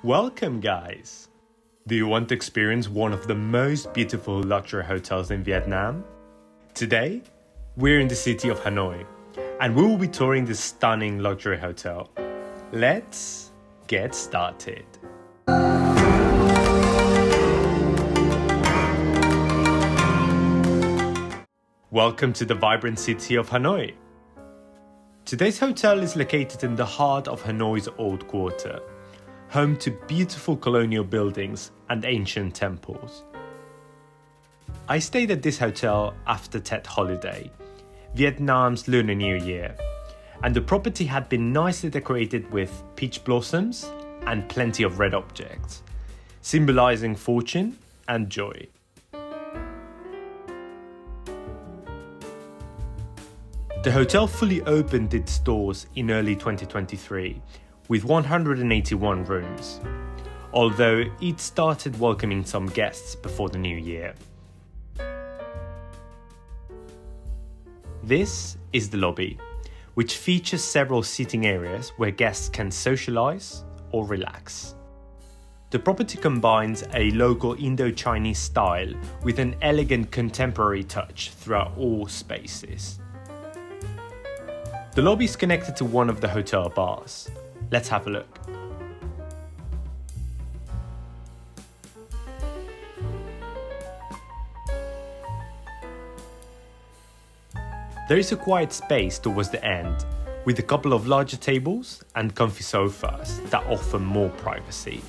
Welcome, guys! Do you want to experience one of the most beautiful luxury hotels in Vietnam? Today, we're in the city of Hanoi, and we will be touring this stunning luxury hotel. Let's get started. Welcome to the vibrant city of Hanoi. Today's hotel is located in the heart of Hanoi's Old Quarter, home to beautiful colonial buildings and ancient temples. I stayed at this hotel after Tet holiday, Vietnam's Lunar New Year, and the property had been nicely decorated with peach blossoms and plenty of red objects, symbolizing fortune and joy. The hotel fully opened its doors in early 2023 with 181 rooms, although it started welcoming some guests before the new year. This is the lobby, which features several seating areas where guests can socialize or relax. The property combines a local Indo-Chinese style with an elegant contemporary touch throughout all spaces. The lobby is connected to one of the hotel bars. Let's have a look. There is a quiet space towards the end, with a couple of larger tables and comfy sofas that offer more privacy.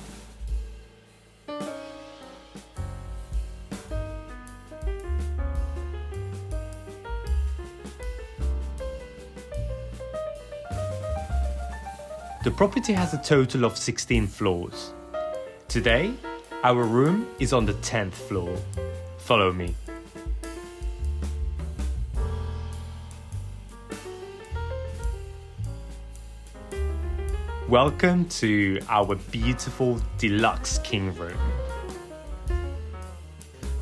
The property has a total of 16 floors. Today, our room is on the 10th floor. Follow me. Welcome to our beautiful deluxe king room.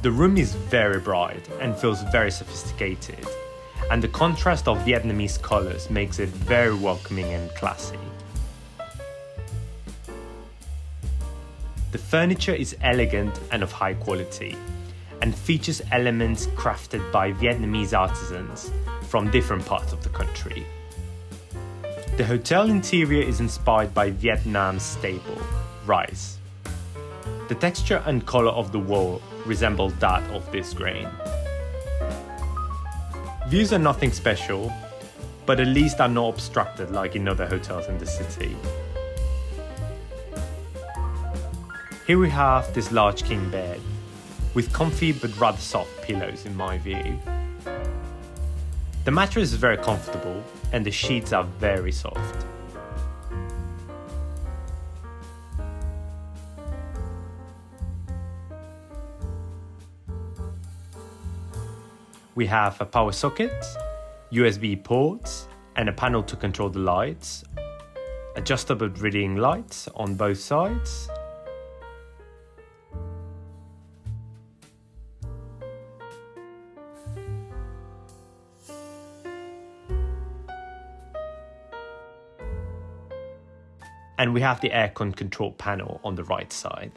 The room is very bright and feels very sophisticated, and the contrast of Vietnamese colors makes it very welcoming and classy. The furniture is elegant and of high quality, and features elements crafted by Vietnamese artisans from different parts of the country. The hotel interior is inspired by Vietnam's staple, rice. The texture and color of the wall resemble that of this grain. Views are nothing special, but at least are not obstructed like in other hotels in the city. Here we have this large king bed, with comfy but rather soft pillows in my view. The mattress is very comfortable and the sheets are very soft. We have a power socket, USB ports, and a panel to control the lights, adjustable reading lights on both sides, and we have the aircon control panel on the right side.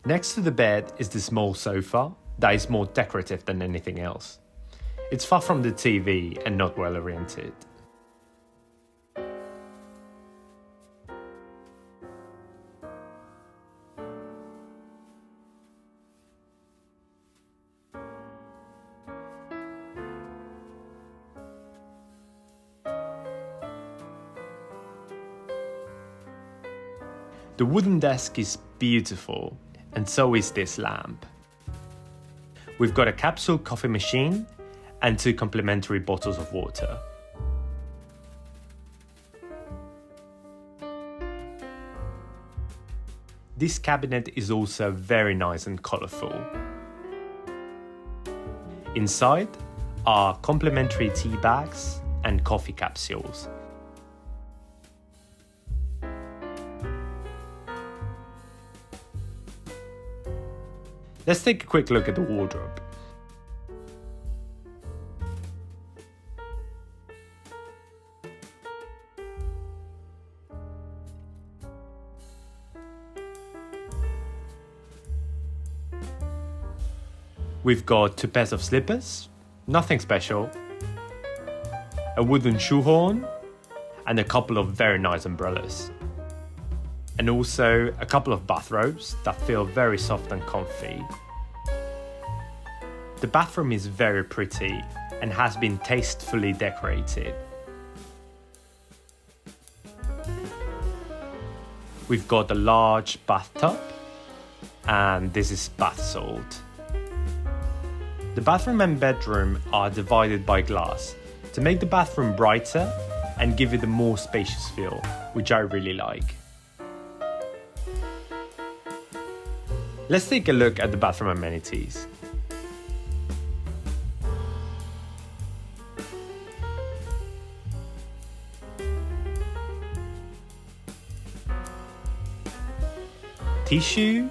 Next to the bed is the small sofa that is more decorative than anything else. It's far from the TV and not well oriented. The wooden desk is beautiful, and so is this lamp. We've got a capsule coffee machine and 2 complimentary bottles of water. This cabinet is also very nice and colourful. Inside are complimentary tea bags and coffee capsules. Let's take a quick look at the wardrobe. We've got 2 pairs of slippers, nothing special, a wooden shoehorn, and a couple of very nice umbrellas. And also a couple of bathrobes that feel very soft and comfy. The bathroom is very pretty and has been tastefully decorated. We've got a large bathtub, and this is bath salt. The bathroom and bedroom are divided by glass to make the bathroom brighter and give it a more spacious feel, which I really like. Let's take a look at the bathroom amenities. Tissue,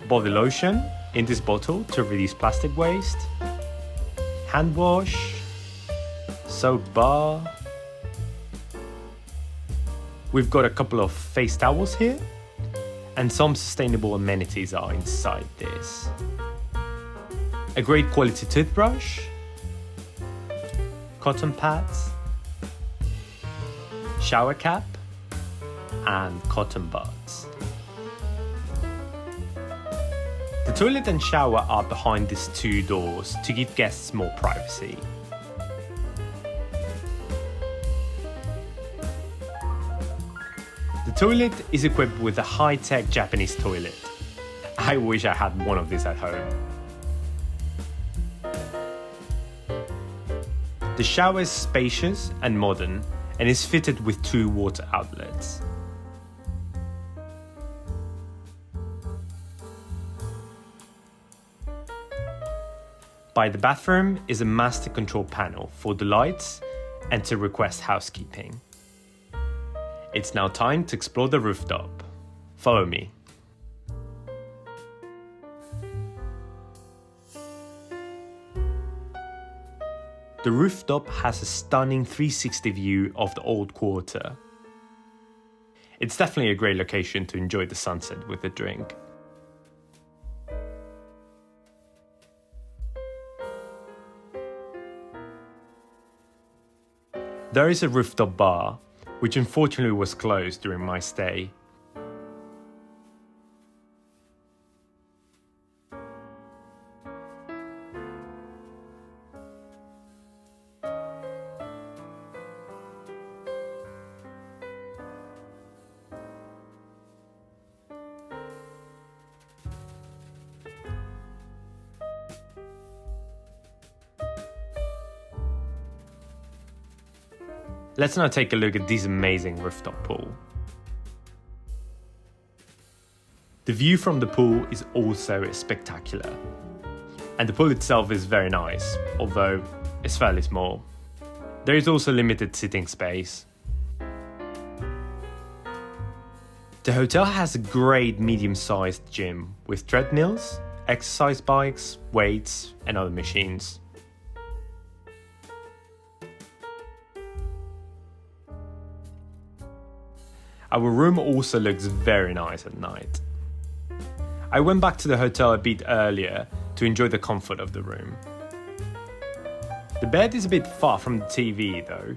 body lotion in this bottle to reduce plastic waste, hand wash, soap bar. We've got a couple of face towels here, and some sustainable amenities are inside this. A great quality toothbrush, cotton pads, shower cap, and cotton buds. The toilet and shower are behind these 2 doors to give guests more privacy. The toilet is equipped with a high-tech Japanese toilet. I wish I had one of these at home. The shower is spacious and modern and is fitted with 2 water outlets. By the bathroom is a master control panel for the lights and to request housekeeping. It's now time to explore the rooftop. Follow me. The rooftop has a stunning 360 view of the old quarter. It's definitely a great location to enjoy the sunset with a drink. There is a rooftop bar, which unfortunately was closed during my stay. Let's now take a look at this amazing rooftop pool. The view from the pool is also spectacular. And the pool itself is very nice, although it's fairly small. There is also limited sitting space. The hotel has a great medium-sized gym with treadmills, exercise bikes, weights, and other machines. Our room also looks very nice at night. I went back to the hotel a bit earlier to enjoy the comfort of the room. The bed is a bit far from the TV though.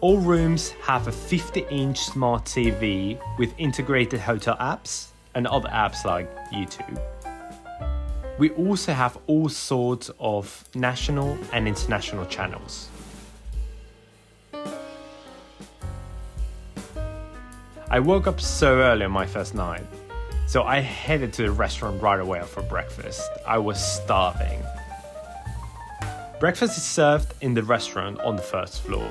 All rooms have a 50-inch smart TV with integrated hotel apps and other apps like YouTube. We also have all sorts of national and international channels. I woke up so early on my first night, so I headed to the restaurant right away for breakfast. I was starving. Breakfast is served in the restaurant on the first floor.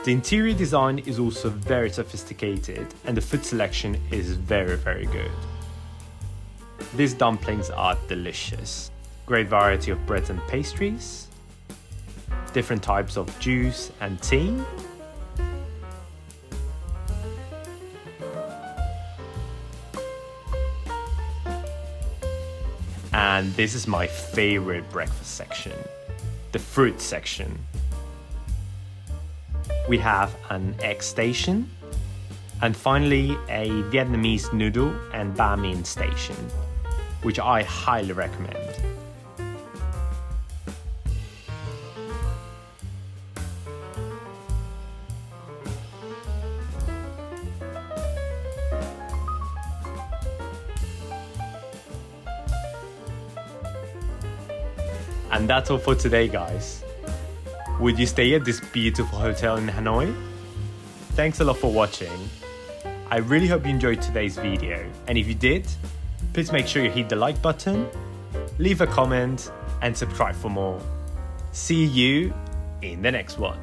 The interior design is also very sophisticated and the food selection is very, very good. These dumplings are delicious. Great variety of breads and pastries, different types of juice and tea, and this is my favorite breakfast section, the fruit section. We have an egg station, And finally, a Vietnamese noodle and banh mi station, which I highly recommend. And that's all for today, guys. Would you stay at this beautiful hotel in Hanoi? Thanks a lot for watching. I really hope you enjoyed today's video, and if you did, please make sure you hit the like button, leave a comment, and subscribe for more. See you in the next one.